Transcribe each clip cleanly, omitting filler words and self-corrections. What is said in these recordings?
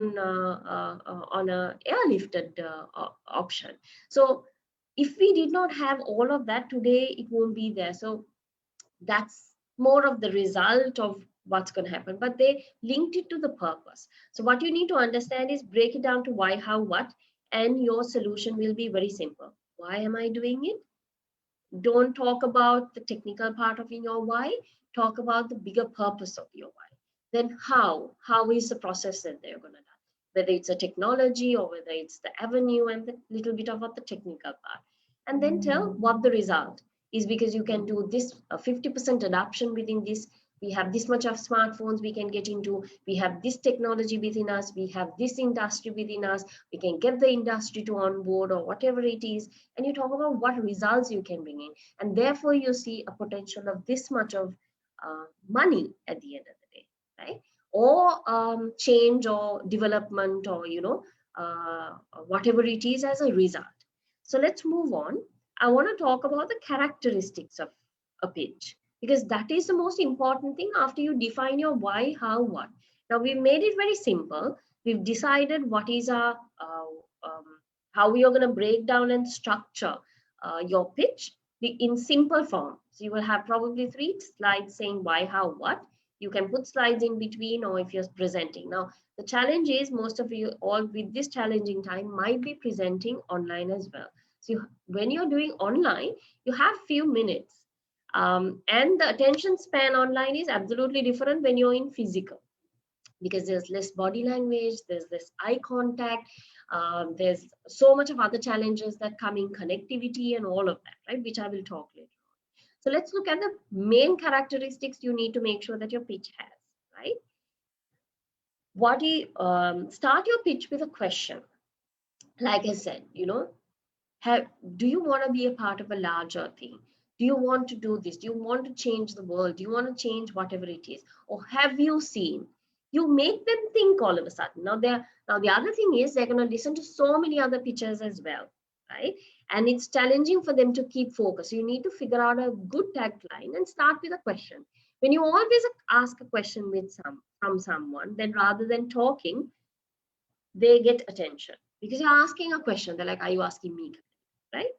on a airlifted option. So if we did not have all of that today, it won't be there. So that's more of the result of what's going to happen, but they linked it to the purpose. So what you need to understand is break it down to why, how, what, and your solution will be very simple. Why am I doing it? Don't talk about the technical part of your why, talk about the bigger purpose of your why. Then how is the process that they're going to do, whether it's a technology or whether it's the avenue, and the little bit about the technical part. And then tell what the result is, because you can do this 50% adoption within this. We have this much of smartphones we can get into, we have this technology within us, we have this industry within us, we can get the industry to on board or whatever it is. And you talk about what results you can bring in, and therefore you see a potential of this much of money at the end of the day, right? Or change or development, or whatever it is as a result. So let's move on. I want to talk about the characteristics of a pitch, because that is the most important thing after you define your why, how, what. Now we've made it very simple. We've decided what is our how we are going to break down and structure your pitch in simple form. So you will have probably 3 slides saying why, how, what. You can put slides in between, or if you're presenting. Now the challenge is, most of you all with this challenging time might be presenting online as well. So when you're doing online, you have few minutes, and the attention span online is absolutely different when you're in physical, because there's less body language, there's less eye contact, there's so much of other challenges that come in connectivity and all of that, right, which I will talk later. So let's look at the main characteristics you need to make sure that your pitch has, right? What do you, start your pitch with a question. Like I said, do you want to be a part of a larger thing? Do you want to do this? Do you want to change the world? Do you want to change whatever it is? Or have you seen? You make them think all of a sudden. Now the other thing is, they're going to listen to so many other pitches as well, right? And it's challenging for them to keep focus. You need to figure out a good tagline and start with a question. When you always ask a question from someone, then rather than talking, they get attention because you're asking a question. They're like, "Are you asking me?" Right?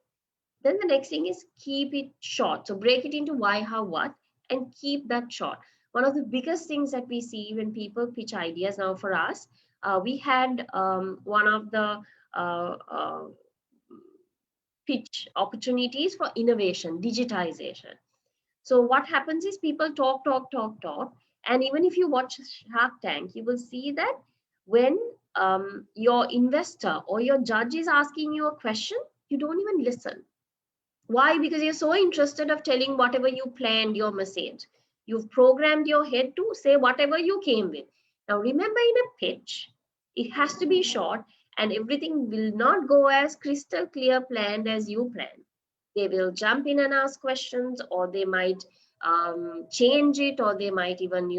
Then the next thing is keep it short. So break it into why, how, what, and keep that short. One of the biggest things that we see when people pitch ideas now for us, we had one of the pitch opportunities for innovation, digitization. So what happens is people talk, talk, talk, talk. And even if you watch Shark Tank, you will see that when your investor or your judge is asking you a question, you don't even listen. Why? Because you're so interested of telling whatever you planned, your message. You've programmed your head to say whatever you came with. Now remember, in a pitch, it has to be short, and everything will not go as crystal clear planned as you planned. They will jump in and ask questions, or they might change it, or they might even,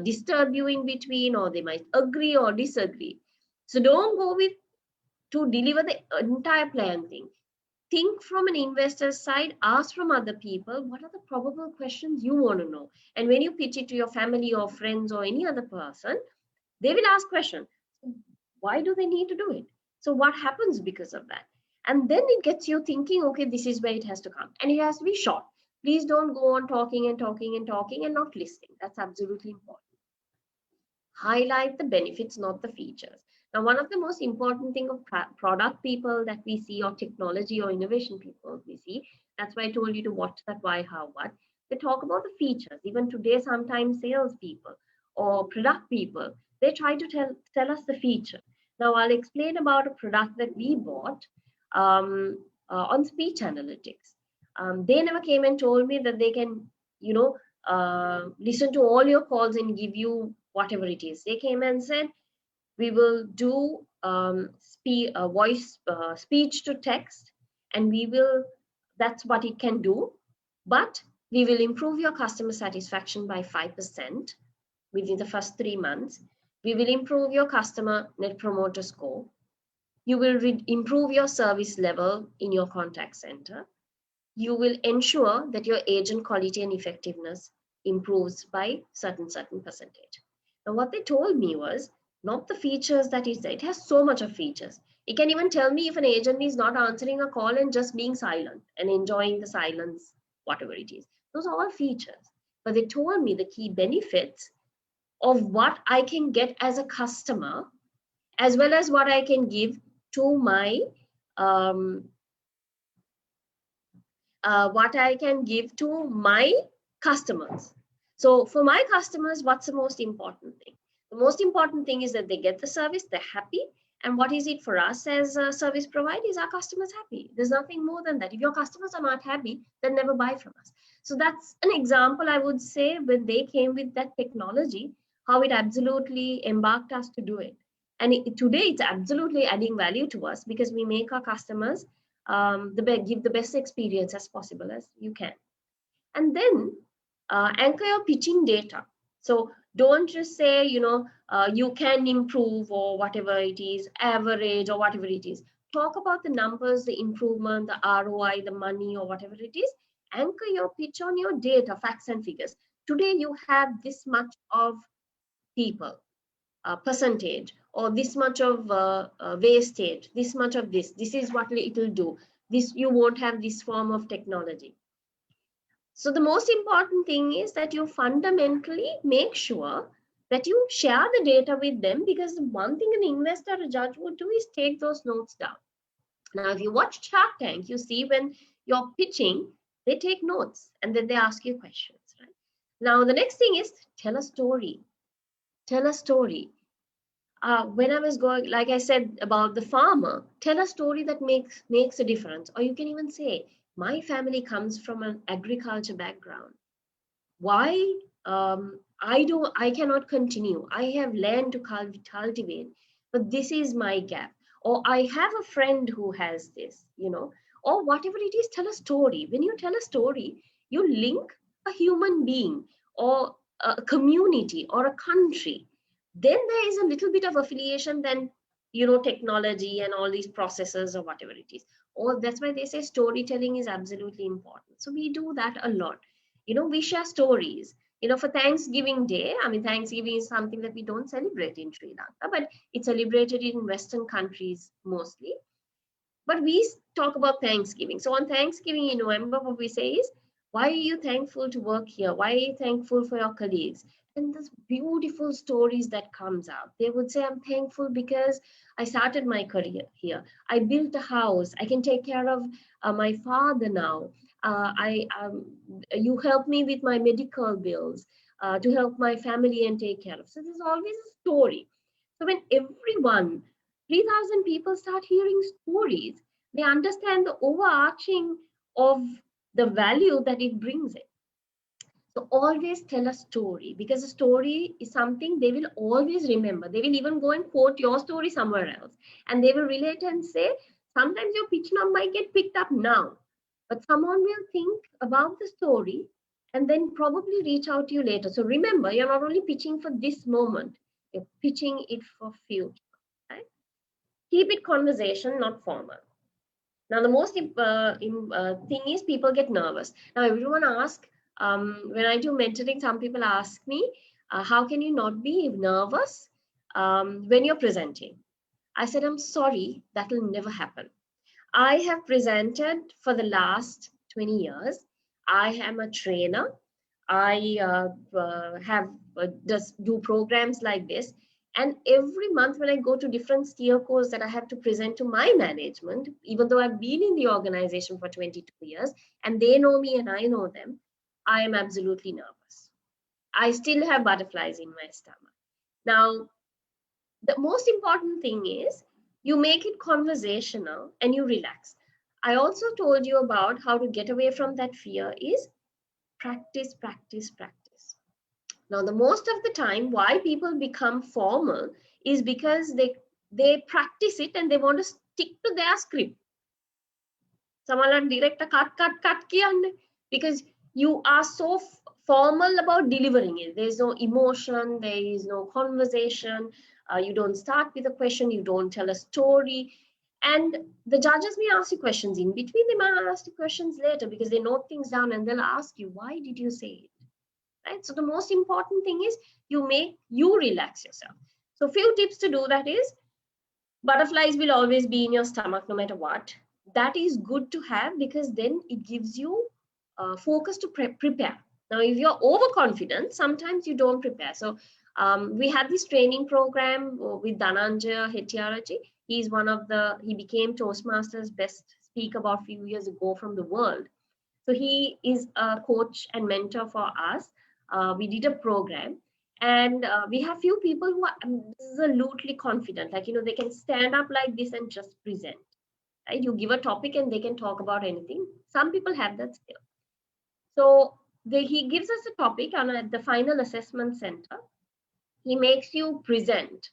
disturb you in between, or they might agree or disagree. So don't go with to deliver the entire plan thing. Think from an investor's side, ask from other people, what are the probable questions you want to know? And when you pitch it to your family or friends or any other person, they will ask questions. Why do they need to do it? So what happens because of that? And then it gets you thinking, okay, this is where it has to come. And it has to be short. Please don't go on talking and talking and talking and not listening. That's absolutely important. Highlight the benefits, not the features. Now, one of the most important thing of product people that we see, or technology or innovation people we see, that's why I told you to watch that why, how, what. They talk about the features. Even today, sometimes sales people or product people, they try to tell us the feature. Now, I'll explain about a product that we bought on speech analytics. They never came and told me that they can, listen to all your calls and give you whatever it is. They came and said, we will do voice speech to text, and that's what it can do, but we will improve your customer satisfaction by 5% within the first 3 months. We will improve your customer net promoter score. You will improve your service level in your contact center. You will ensure that your agent quality and effectiveness improves by certain percentage. Now, what they told me was, not the features that is there. It has so much of features. It can even tell me if an agent is not answering a call and just being silent and enjoying the silence, whatever it is. Those are all features. But they told me the key benefits of what I can get as a customer, as well as what I can give to my customers. So for my customers, what's the most important thing? The most important thing is that they get the service, they're happy. And what is it for us as a service provider? Is our customers happy? There's nothing more than that. If your customers are not happy, then never buy from us. So that's an example, I would say, when they came with that technology, how it absolutely embarked us to do it. And today it's absolutely adding value to us because we make our customers give the best experience as possible as you can. And then anchor your pitching data. So don't just say, you can improve or whatever it is, average or whatever it is. Talk about the numbers, the improvement, the ROI, the money or whatever it is. Anchor your pitch on your data, facts and figures. Today you have this much of people, percentage, or this much of wastage, this much of this is what it will do. This, you won't have this form of technology. So the most important thing is that you fundamentally make sure that you share the data with them, because the one thing an investor or a judge would do is take those notes down. Now, if you watch Shark Tank, you see when you're pitching, they take notes and then they ask you questions, right? Now, the next thing is tell a story. Tell a story. When I was going, like I said about the farmer, tell a story that makes a difference. Or you can even say, my family comes from an agriculture background. Why I cannot continue. I have land to cultivate, but this is my gap. Or I have a friend who has this, or whatever it is, tell a story. When you tell a story, you link a human being or a community or a country. Then there is a little bit of affiliation than, technology and all these processes or whatever it is. Or that's why they say storytelling is absolutely important. So we do that a lot. We share stories. For Thanksgiving Day, I mean, Thanksgiving is something that we don't celebrate in Sri Lanka, but it's celebrated in Western countries mostly. But we talk about Thanksgiving. So on Thanksgiving in November, what we say is, why are you thankful to work here? Why are you thankful for your colleagues? And there's beautiful stories that comes out. They would say, I'm thankful because I started my career here. I built a house. I can take care of my father now. You help me with my medical bills, to help my family and take care of. So there's always a story. So when everyone, 3,000 people start hearing stories, they understand the overarching of the value that it brings in. So always tell a story, because a story is something they will always remember. They will even go and quote your story somewhere else. And they will relate and say, sometimes your pitch number might get picked up now, but someone will think about the story and then probably reach out to you later. So remember, you're not only pitching for this moment, you're pitching it for future. Right? Keep it conversation, not formal. Now, the most thing is people get nervous. Now, everyone asks, when I do mentoring, some people ask me, how can you not be nervous when you're presenting? I said, I'm sorry, that will never happen. I have presented for the last 20 years. I am a trainer. I have just do programs like this. And every month when I go to different steer courses that I have to present to my management, even though I've been in the organization for 22 years and they know me and I know them, I am absolutely nervous. I still have butterflies in my stomach. Now, the most important thing is you make it conversational and you relax. I also told you about how to get away from that fear is practice, practice, practice. Now, the most of the time, why people become formal is because they practice it and they want to stick to their script. Someone direct a cut because you are so formal about delivering it. There's no emotion, there is no conversation. You don't start with a question, you don't tell a story. And the judges may ask you questions in between, they might ask you questions later because they note things down and they'll ask you, why did you say it? Right? So the most important thing is you relax yourself. So few tips to do that is, butterflies will always be in your stomach no matter what. That is good to have because then it gives you focus to prepare. Now, if you're overconfident, sometimes you don't prepare. So we had this training program with Dhananjaya Hettiarachchi. He became Toastmasters best speaker about a few years ago from the world. So he is a coach and mentor for us. We did a program, and we have few people who are absolutely confident, like, they can stand up like this and just present. Right? You give a topic and they can talk about anything. Some people have that skill. So he gives us a topic, and at the final assessment center, he makes you present.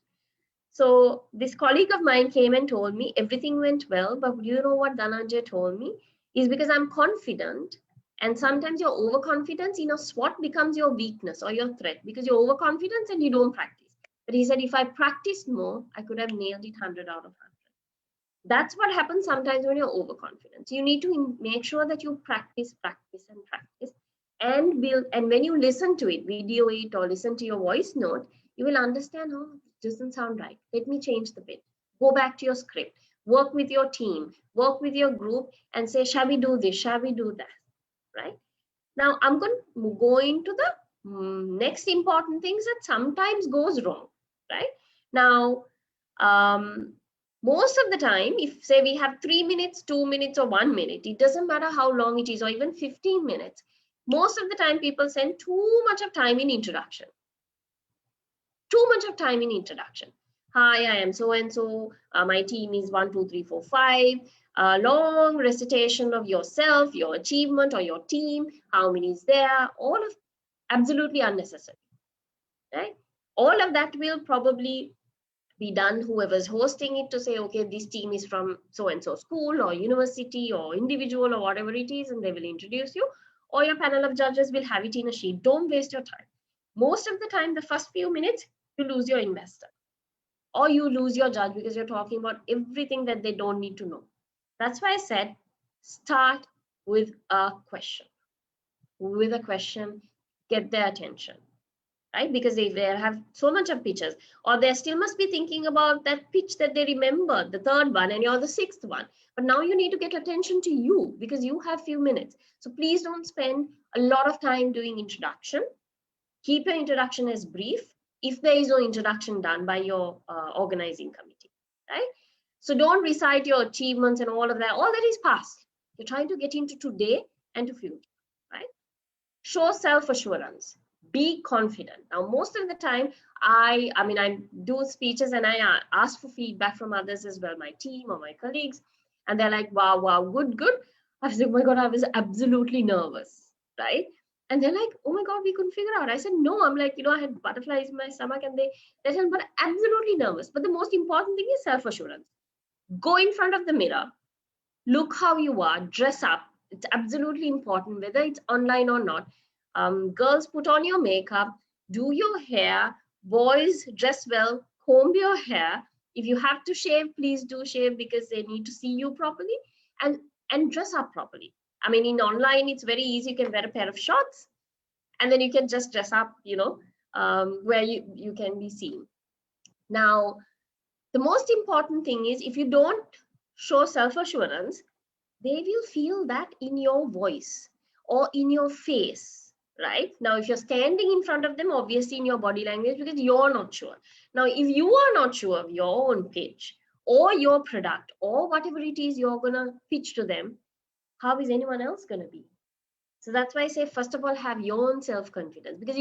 So this colleague of mine came and told me everything went well, but you know what Dhananjay told me? Is because I'm confident, and sometimes your overconfidence, SWOT becomes your weakness or your threat because you're overconfident and you don't practice. But he said, if I practiced more, I could have nailed it 100 out of 100. That's what happens sometimes when you're overconfident. So you need to make sure that you practice, practice, and practice, and build. And when you listen to it, video it, or listen to your voice note, you will understand, oh, it doesn't sound right. Let me change the bit. Go back to your script. Work with your team. Work with your group, and say, shall we do this? Shall we do that? Right? Now, I'm going to go into the next important things that sometimes goes wrong. Right? Now, most of the time, if say we have 3 minutes, 2 minutes, or 1 minute, it doesn't matter how long it is, or even 15 minutes. Most of the time, people spend too much of time in introduction. Too much of time in introduction. Hi, I am so and so. My team is 1, 2, 3, 4, 5. Long recitation of yourself, your achievement, or your team. How many is there? All of absolutely unnecessary. Right? All of that will probably be done, whoever's hosting it, to say, okay, this team is from so and so school or university or individual or whatever it is, and they will introduce you, or your panel of judges will have it in a sheet. Don't waste your time. Most of the time, the first few minutes, you lose your investor or you lose your judge because you're talking about everything that they don't need to know. That's why I said start with a question. With a question, get their attention. Right? Because they have so much of pitches, or they still must be thinking about that pitch that they remember, the third one, and you're the sixth one. But now you need to get attention to you because you have few minutes. So please don't spend a lot of time doing introduction. Keep your introduction as brief if there is no introduction done by your organizing committee. Right? So don't recite your achievements and all of that. All that is past. You're trying to get into today and to future. Right? Show self-assurance. Be confident. Now, most of the time, I do speeches and I ask for feedback from others as well, my team or my colleagues, and they're like, wow, good. I was like, oh my God, I was absolutely nervous, right? And they're like, oh my God, we couldn't figure out. I said, no, I'm like, I had butterflies in my stomach, and they said, but absolutely nervous. But the most important thing is self-assurance. Go in front of the mirror, look how you are, dress up. It's absolutely important, whether it's online or not. Girls, put on your makeup, do your hair. Boys, dress well, comb your hair. If you have to shave, please do shave because they need to see you properly, and dress up properly. I mean, in online, it's very easy. You can wear a pair of shorts and then you can just dress up, where you can be seen. Now, the most important thing is, if you don't show self-assurance, they will feel that in your voice or in your face, right? Now, if you're standing in front of them, obviously in your body language, because you're not sure. Now, if you are not sure of your own pitch or your product or whatever it is you're going to pitch to them, how is anyone else going to be? So that's why I say, first of all, have your own self-confidence. Because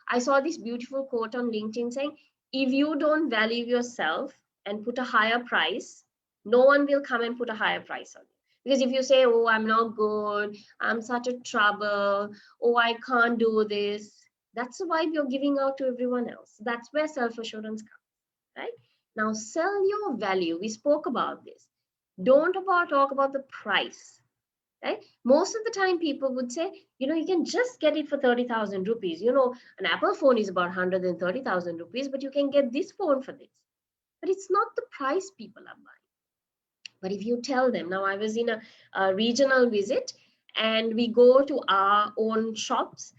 I saw this beautiful quote on LinkedIn saying, if you don't value yourself and put a higher price, no one will come and put a higher price on you. Because if you say, oh, I'm not good, I'm such a trouble, oh, I can't do this, that's the vibe you're giving out to everyone else. That's where self-assurance comes, right? Now, sell your value. We spoke about this. Don't talk about the price. Right? Most of the time people would say, you can just get it for 30,000 rupees. An Apple phone is about 130,000 rupees, but you can get this phone for this. But it's not the price people are buying. But if you tell them, now I was in a regional visit and we go to our own shops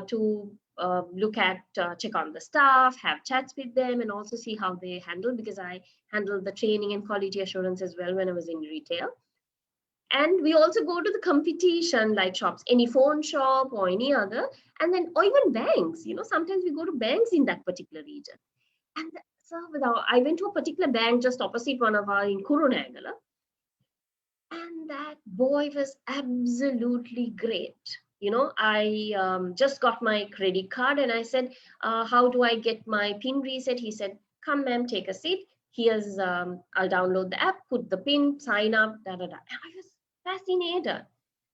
to look at, check on the staff, have chats with them, and also see how they handle, because I handle the training and quality assurance as well when I was in retail. And we also go to the competition like shops, any phone shop or any other, and then, or even banks, sometimes we go to banks in that particular region. And so I went to a particular bank just opposite one of our in Kurunegala, and that boy was absolutely great. I just got my credit card and I said, how do I get my PIN reset? He said, come, ma'am, take a seat. Here's, I'll download the app, put the PIN, sign up, da da da. And I was fascinated.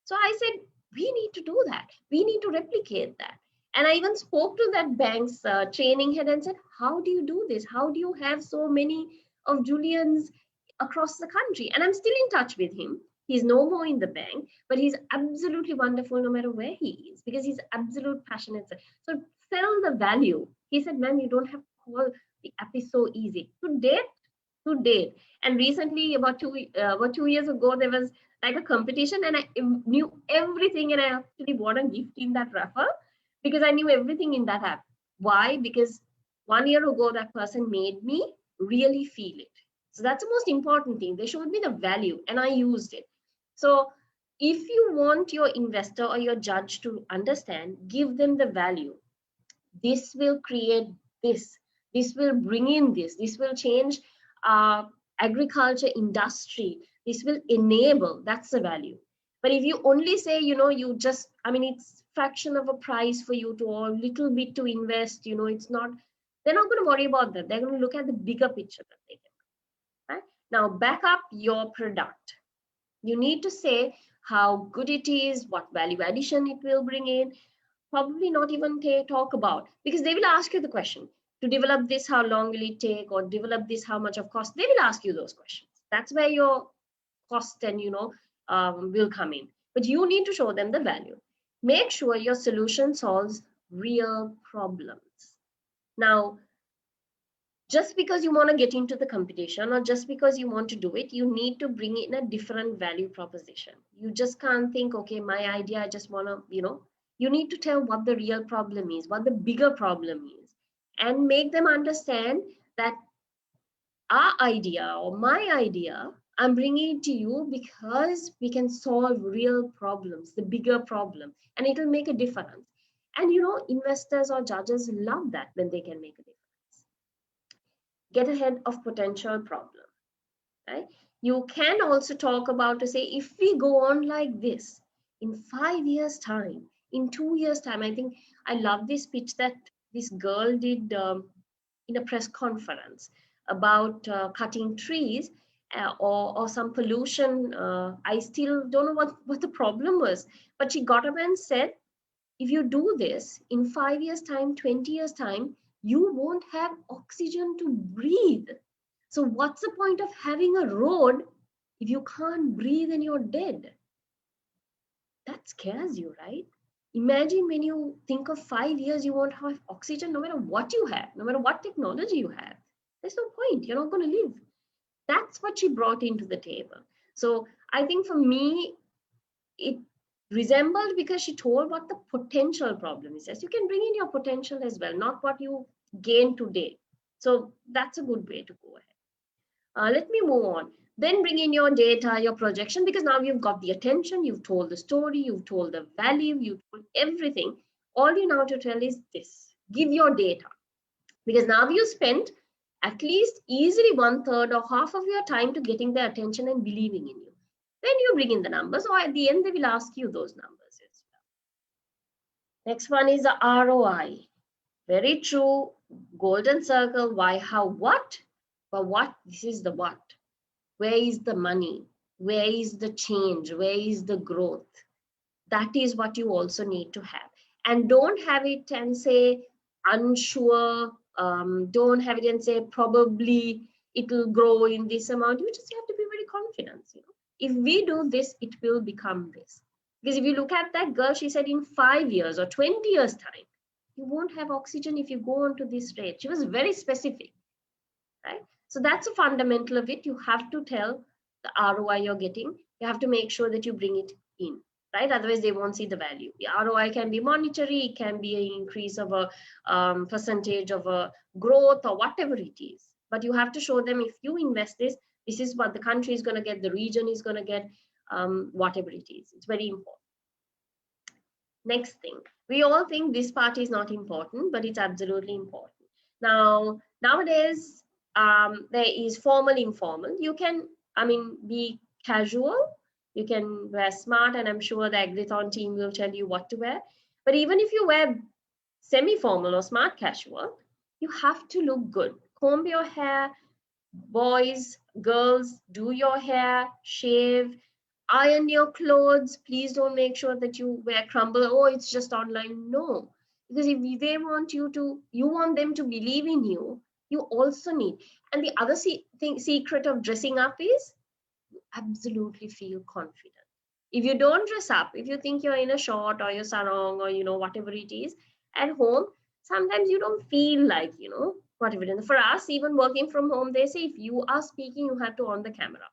So I said, we need to do that. We need to replicate that. And I even spoke to that bank's training head and said, how do you do this? How do you have so many of Julians across the country? And I'm still in touch with him. He's no more in the bank, but he's absolutely wonderful no matter where he is, because he's absolute passionate. So sell the value. He said, ma'am, you don't have to call, the app is so easy. To date. And recently, about 2 years ago, there was like a competition and I knew everything, and I actually bought a gift in that wrapper because I knew everything in that app. Why? Because 1 year ago, that person made me really feel it. So that's the most important thing. They showed me the value and I used it. So if you want your investor or your judge to understand, give them the value. This will create this. This will bring in this. This will change agriculture industry. This will enable. That's the value. But if you only say, you just, it's fraction of a price for you to, or little bit to invest, it's not, they're not going to worry about that. They're going to look at the bigger picture that they can. Right? Now, back up your product. You need to say how good it is, what value addition it will bring in. Probably not even talk about, because they will ask you the question, to develop this, how long will it take, or develop this, how much of cost? They will ask you those questions. That's where your cost and will come in. But you need to show them the value. Make sure your solution solves real problems. Now, just because you want to get into the competition or just because you want to do it, you need to bring in a different value proposition. You just can't think, okay, my idea, I just want to, you need to tell what the real problem is, what the bigger problem is, and make them understand that our idea or my idea, I'm bringing it to you because we can solve real problems, the bigger problem, and it will make a difference. And, investors or judges love that when they can make a difference. Get ahead of potential problem, right? You can also talk about to say, if we go on like this in 5 years time, in 2 years time, I think I love this pitch that this girl did in a press conference about cutting trees or some pollution. I still don't know what the problem was, but she got up and said, if you do this in 5 years time, 20 years time, you won't have oxygen to breathe. So what's the point of having a road if you can't breathe and you're dead? That scares you, right? Imagine when you think of 5 years, you won't have oxygen no matter what you have, no matter what technology you have. There's no point. You're not going to live. That's what she brought into the table. So I think for me, it resembled because she told what the potential problem is. Yes, you can bring in your potential as well, not what you gain today. So that's a good way to go ahead. Let me move on. Then bring in your data, your projection, because now you've got the attention, you've told the story, you've told the value, you've told everything. All you now to tell is this. Give your data. Because now you spent at least easily 1/3 or half of your time to getting their attention and believing in you. Then you bring in the numbers, or at the end, they will ask you those numbers as well. Next one is the ROI. Very true. Golden circle. Why, how, what? But what? This is the what. Where is the money? Where is the change? Where is the growth? That is what you also need to have. And don't have it and say unsure. Don't have it and say probably it will grow in this amount. You just have to be very confident. If we do this, it will become this. Because if you look at that girl, she said in 5 years or 20 years time, you won't have oxygen if you go on to this rate. She was very specific, right? So that's a fundamental of it. You have to tell the ROI you're getting. You have to make sure that you bring it in. right? Otherwise, they won't see the value. The ROI can be monetary, it can be an increase of a percentage of a growth or whatever it is. But you have to show them, if you invest this is what the country is going to get, the region is going to get, whatever it is. It's very important. Next thing, we all think this part is not important, but it's absolutely important. Now, nowadays, there is formal, informal. You can, be casual. You can wear smart, and I'm sure the Agrithon team will tell you what to wear. But even if you wear semi-formal or smart casual, you have to look good. Comb your hair, boys, girls, do your hair, shave, iron your clothes. Please don't make sure that you wear crumble. Oh, it's just online. No, because if they want you want them to believe in you, you also need. And the other secret of dressing up is absolutely feel confident. If you don't dress up, if you think you're in a short or your sarong or whatever it is at home, sometimes you don't feel like whatever. And for us, even working from home, they say if you are speaking, you have to on the camera.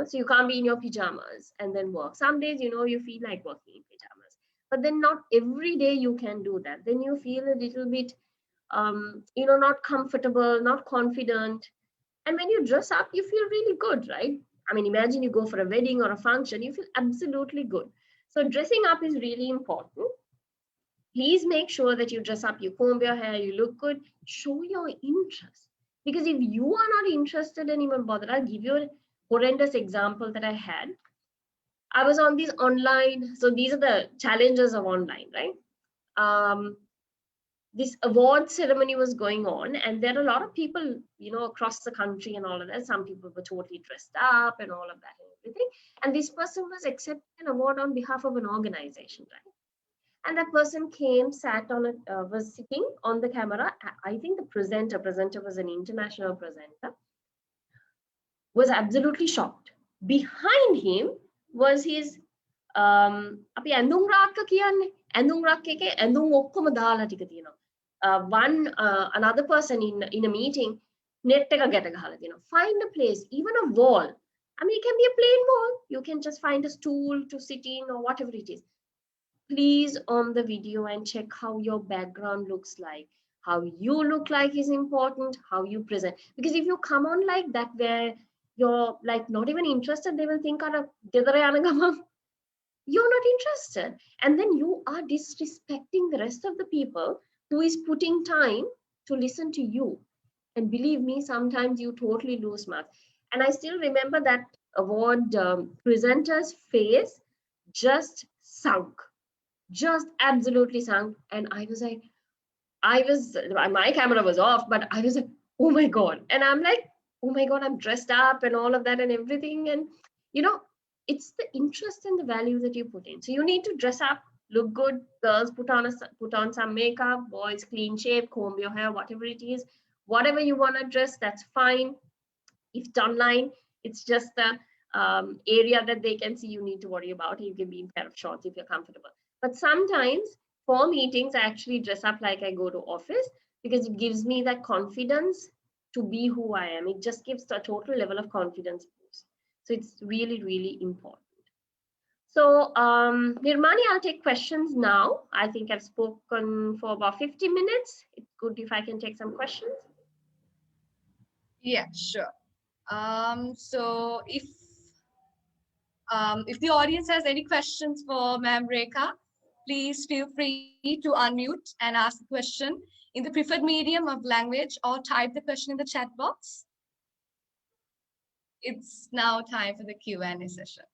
So you can't be in your pajamas and then work. Some days, you feel like working in pajamas, but then not every day you can do that. Then you feel a little bit, not comfortable, not confident. And when you dress up, you feel really good, right? Imagine you go for a wedding or a function, you feel absolutely good. So dressing up is really important. Please make sure that you dress up, you comb your hair, you look good, show your interest. Because if you are not interested and even bothered, I'll give you a horrendous example that I had. I was on these online, so these are the challenges of online, right? This award ceremony was going on, and there are a lot of people, across the country and all of that. Some people were totally dressed up and all of that and everything. And this person was accepting an award on behalf of an organization, right? And that person came, sat on it, was sitting on the camera. I think the presenter was an international presenter, was absolutely shocked. Behind him was his අපි ඇඳුම් රාක්ක කියන්නේ ඇඳුම් රාක්ක එකේ ඇඳුම් ඔක්කොම දාලා ටික තියෙනවා. Another person in a meeting net එක ගැට ගහලා තියෙනවා. Find a place, even a wall. It can be a plain wall. You can just find a stool to sit in or whatever it is. Please on the video and check how your background looks like. How you look like is important, how you present. Because if you come on like that where you're like not even interested, they will think you're not interested. And then you are disrespecting the rest of the people who is putting time to listen to you. And believe me, sometimes you totally lose marks. And I still remember that award presenter's face just sunk, just absolutely sunk. And I was like, my camera was off, but I was like, oh my God. And I'm like, oh my God, I'm dressed up and all of that and everything. And, it's the interest and the value that you put in. So you need to dress up, look good. Girls put on some makeup, boys clean shave, comb your hair, whatever it is. Whatever you want to dress, that's fine. If it's online, it's just the area that they can see, you need to worry about. You can be in a pair of shorts if you're comfortable. But sometimes for meetings, I actually dress up like I go to office because it gives me that confidence to be who I am. It just gives a total level of confidence boost. So it's really, really important. So Nirmani, I'll take questions now. I think I've spoken for about 50 minutes. It's good if I can take some questions. Yeah, sure. So if the audience has any questions for Ma'am Rekha, please feel free to unmute and ask the question in the preferred medium of language or type the question in the chat box. It's now time for the Q&A session.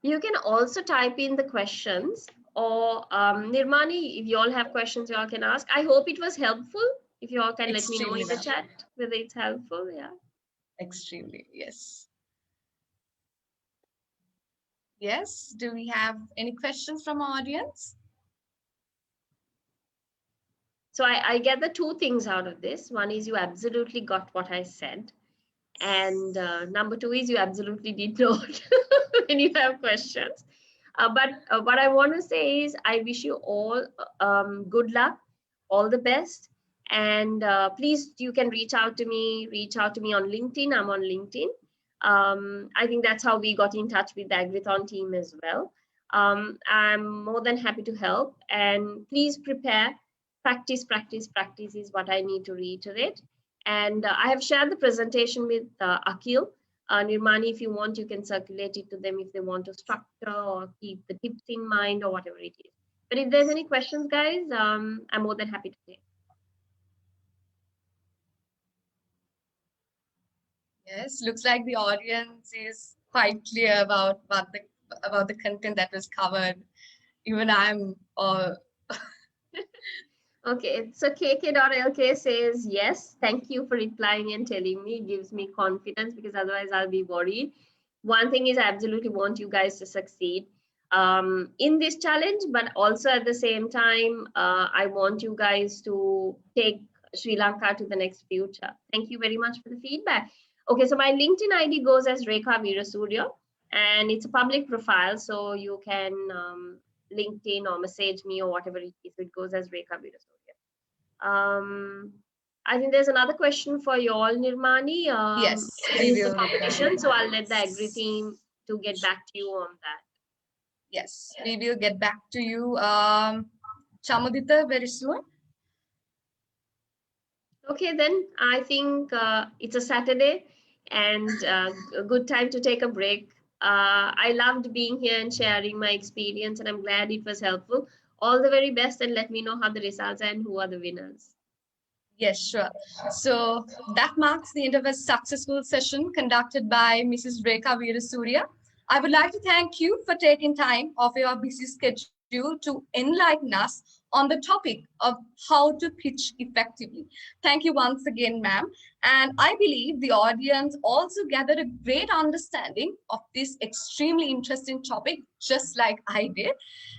You can also type in the questions, or Nirmani, if you all have questions, you all can ask. I hope it was helpful. If you all can let me know in the chat whether it's helpful. Yeah. Extremely, yes. Yes, do we have any questions from our audience? So I get the two things out of this. One is you absolutely got what I said. And number two is you absolutely did not when you have questions. But what I want to say is I wish you all good luck, all the best. And please, you can reach out to me on LinkedIn. I'm on LinkedIn. I think that's how we got in touch with the Agrithon team as well. I'm more than happy to help, and please prepare. Practice, practice, practice is what I need to reiterate. And I have shared the presentation with Akhil. Nirmani, if you want, you can circulate it to them if they want to structure or keep the tips in mind or whatever it is. But if there's any questions, guys, I'm more than happy to take. Yes, looks like the audience is quite clear about the content that was covered. Even I'm Okay, so KK.LK says, yes, thank you for replying and telling me. It gives me confidence, because otherwise I'll be worried. One thing is, I absolutely want you guys to succeed in this challenge, but also at the same time, I want you guys to take Sri Lanka to the next future. Thank you very much for the feedback. Okay, so my LinkedIn ID goes as Rekha Veerasurya, and it's a public profile, so you can LinkedIn or message me or whatever it is. It goes as Rekha Veerasurya. I think there's another question for you all, Nirmani. yes, What we is the will. competition? So I'll let the Agri team to get back to you on that. Yes, we will get back to you, Chamudita, very soon. Okay, then I think it's a Saturday and a good time to take a break. I loved being here and sharing my experience, and I'm glad it was helpful. All the very best, and let me know how the results and who are the winners. Yes, sure. So that marks the end of a successful session conducted by Mrs. Rekha Veerasurya. I would like to thank you for taking time off your busy schedule to enlighten us on the topic of how to pitch effectively. Thank you once again, ma'am. And I believe the audience also gathered a great understanding of this extremely interesting topic, just like I did.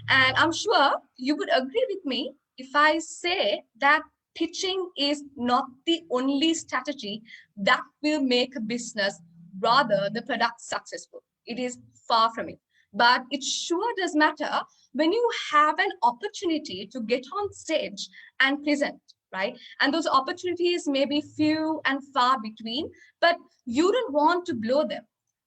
And I'm sure you would agree with me if I say that pitching is not the only strategy that will make a business, rather the product, successful. It is far from it. But it sure does matter when you have an opportunity to get on stage and present, right? And those opportunities may be few and far between, but you don't want to blow them.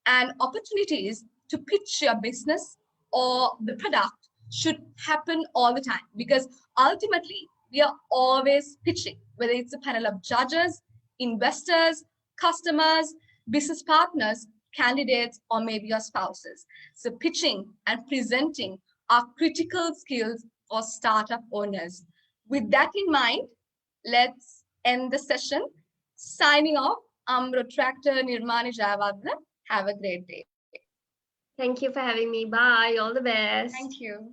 And opportunities to pitch your business or the product should happen all the time, because ultimately we are always pitching, whether it's a panel of judges, investors, customers, business partners, candidates, or maybe your spouses. So pitching and presenting are critical skills for startup owners. With that in mind, let's end the session. Signing off, I'm Retractor Nirmani Jayawardena. Have a great day. Thank you for having me. Bye. All the best. Thank you.